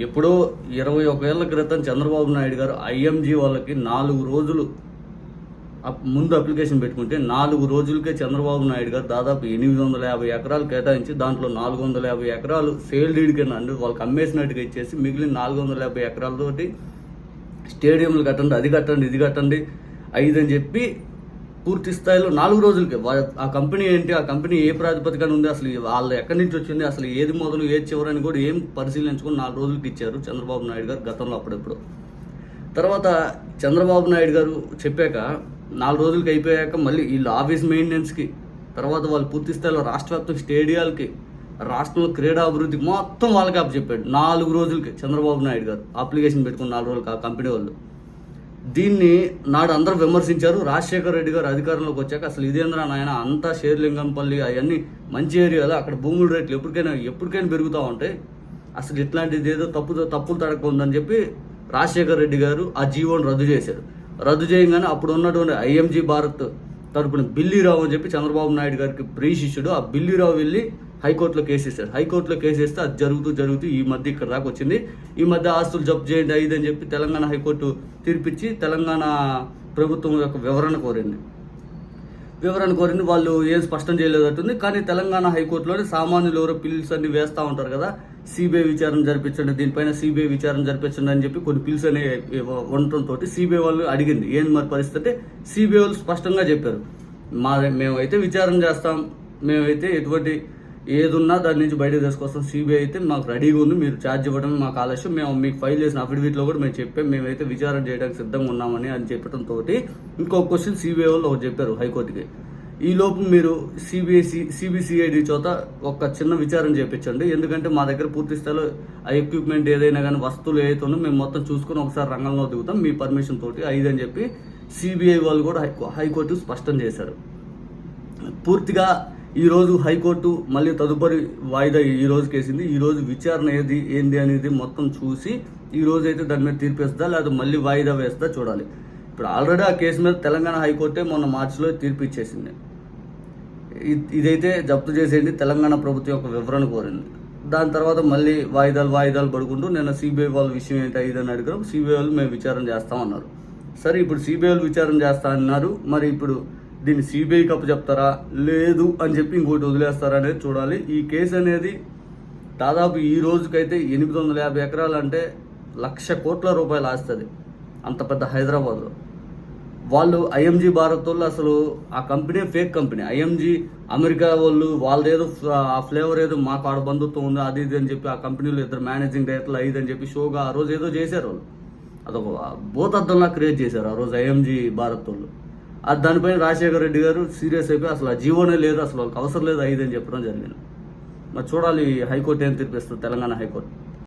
ఎప్పుడో 21 ఏళ్ల క్రితం చంద్రబాబు నాయుడు గారు ఐఎంజీ వాళ్ళకి 4 రోజులు ముందు అప్లికేషన్ పెట్టుకుంటే 4 రోజులకే చంద్రబాబు నాయుడు గారు దాదాపు 850 ఎకరాలు కేటాయించి దాంట్లో 450 ఎకరాలు సేల్ డీడ్ కింద అండి వాళ్ళకి అమ్మేసినట్టుగా ఇచ్చేసి మిగిలిన 450 ఎకరాలతోటి స్టేడియంలు కట్టండి, అది కట్టండి, ఇది కట్టండి, 5 అని చెప్పి పూర్తి స్థాయిలో 4 రోజులకే ఆ కంపెనీ ఏంటి, ఆ కంపెనీ ఏ ప్రాతిపదికన ఉంది, అసలు వాళ్ళు ఎక్కడి నుంచి వచ్చింది, అసలు ఏది మొదలు ఏది చివరని కూడా ఏం పరిశీలించుకొని 4 రోజులకి ఇచ్చారు చంద్రబాబు నాయుడు గారు గతంలో అప్పుడెప్పుడు. తర్వాత చంద్రబాబు నాయుడు గారు చెప్పాక 4 రోజులకి అయిపోయాక మళ్ళీ వీళ్ళు ఆఫీస్ మెయింటెనెన్స్కి, తర్వాత వాళ్ళు పూర్తి స్థాయిలో రాష్ట్ర వ్యాప్తంగా స్టేడియాలకి, రాష్ట్రంలో క్రీడా అభివృద్ధికి మొత్తం వాళ్ళకి చెప్పాడు 4 రోజులకి చంద్రబాబు నాయుడు గారు అప్లికేషన్ పెట్టుకుని 4 రోజులకి ఆ కంపెనీ వాళ్ళు. దీన్ని నాడు అందరూ విమర్శించారు. రాజశేఖర రెడ్డి గారు అధికారంలోకి వచ్చాక అసలు ఇదేంద్రా నాయన అంతా షేర్లింగంపల్లి అవన్నీ మంచి ఏరియాలో అక్కడ భూముల రేట్లు ఎప్పటికైనా పెరుగుతూ ఉంటాయి, అసలు ఇట్లాంటిది ఏదో తప్పులు తడక ఉందని చెప్పి రాజశేఖర రెడ్డి గారు ఆ జీవోని రద్దు చేశారు. రద్దు చేయగానే అప్పుడు ఉన్నటువంటి ఐఎంజీ భారత్ తరపున బిల్లీరావు అని చెప్పి చంద్రబాబు నాయుడు గారికి బ్రీషిష్యుడు. ఆ బిల్లీరావు వెళ్ళి హైకోర్టులో కేసు వేశారు. హైకోర్టులో కేసు వేస్తే అది జరుగుతూ ఈ మధ్య ఇక్కడ దాకా వచ్చింది. ఈ మధ్య ఆస్తులు జప్తు చేయండి 5 అని చెప్పి తెలంగాణ హైకోర్టు తీర్పిచ్చి తెలంగాణ ప్రభుత్వం యొక్క వివరణ కోరింది. వాళ్ళు ఏం స్పష్టం చేయలేదట్టుంది. కానీ తెలంగాణ హైకోర్టులోని సామాన్యులు ఎవరో పిల్స్ అన్ని వేస్తూ ఉంటారు కదా, సిబిఐ విచారణ జరిపించండి, దీనిపైన సిబిఐ విచారణ జరిపించండి అని చెప్పి కొన్ని పిల్స్ అనే ఉండటంతో సిబిఐ వాళ్ళు అడిగింది ఏంది మరి పరిస్థితి. సిబిఐ వాళ్ళు స్పష్టంగా చెప్పారు, మేమైతే విచారణ చేస్తాం, మేమైతే ఎటువంటి ఏదున్నా దాని నుంచి బయటకు తీసుకొస్తాం, సిబిఐ అయితే మాకు రెడీగా ఉంది, మీరు ఛార్జ్ ఇవ్వడం మాకు ఆలస్యం, మేము మీకు ఫైల్ చేసిన అఫిడవిట్లో కూడా మేము చెప్పాం మేమైతే విచారణ చేయడానికి సిద్ధంగా ఉన్నామని అని చెప్పడంతో ఇంకో క్వశ్చన్ సిబిఐ వాళ్ళు ఒకటి చెప్పారు హైకోర్టుకి, ఈ లోపు మీరు సిబిసిఐడి చోట ఒక చిన్న విచారణ చేయించండి, ఎందుకంటే మా దగ్గర పూర్తి స్థాయిలో ఆ ఎక్విప్మెంట్ ఏదైనా కానీ వస్తువులు ఏదైతే ఉన్నా మేము మొత్తం చూసుకొని ఒకసారి రంగంలో దిగుతాం మీ పర్మిషన్ తోటి 5 అని చెప్పి సిబిఐ వాళ్ళు కూడా హైకోర్టు స్పష్టం చేశారు. పూర్తిగా ఈరోజు హైకోర్టు మళ్ళీ తదుపరి వాయిదా ఈ రోజుకి వేసింది. ఈరోజు విచారణ ఏంది అనేది మొత్తం చూసి ఈ రోజు అయితే దాని మీద తీర్పు వేస్తుందా లేదా మళ్ళీ వాయిదా వేస్తుందా చూడాలి. ఇప్పుడు ఆల్రెడీ ఆ కేసు మీద తెలంగాణ హైకోర్టే మొన్న మార్చిలో తీర్పు ఇచ్చేసింది. ఇదైతే జప్తు చేసేది తెలంగాణ ప్రభుత్వం యొక్క వివరణ కోరింది. దాని తర్వాత మళ్ళీ వాయిదాలు పడుకుంటూ నిన్న సిబిఐ వాళ్ళ విషయం ఏంటి 5 అని అడిగారు. సిబిఐ వాళ్ళు మేము విచారణ చేస్తామన్నారు. సరే, ఇప్పుడు సిబిఐ వాళ్ళు విచారణ చేస్తా అన్నారు. మరి ఇప్పుడు దీన్ని సిబిఐకి అప్పచెప్తారా లేదు అని చెప్పి ఇంకోటి వదిలేస్తారా అనేది చూడాలి. ఈ కేసు అనేది దాదాపు ఈ రోజుకైతే 850 ఎకరాలు అంటే 1,00,000 కోట్ల రూపాయలు ఆస్తుంది. అంత పెద్ద హైదరాబాద్లో వాళ్ళు ఐఎంజీ భారత్ వాళ్ళు అసలు ఆ company fake company. IMG America వాళ్ళదేదో ఆ ఫ్లేవర్ ఏదో మాకు ఆడ బంధుత్వం ఉంది అది ఇది అని చెప్పి ఆ కంపెనీలో 2 మేనేజింగ్ డైరెక్టర్లు 5 అని చెప్పి షోగా ఆ రోజు ఏదో చేశారు. వాళ్ళు అదొక భూతద్దంలా క్రియేట్ చేశారు ఆ రోజు ఐఎంజీ భారత్ వాళ్ళు. అది దానిపైన రాజశేఖర రెడ్డి గారు సీరియస్ అయిపోయి అసలు ఆ జీవోనే లేదు, అసలు వాళ్ళకి అవసరం లేదు 5 అని చెప్పడం జరిగింది. మరి చూడాలి హైకోర్టు ఏం తీర్పిస్తుంది తెలంగాణ హైకోర్టు.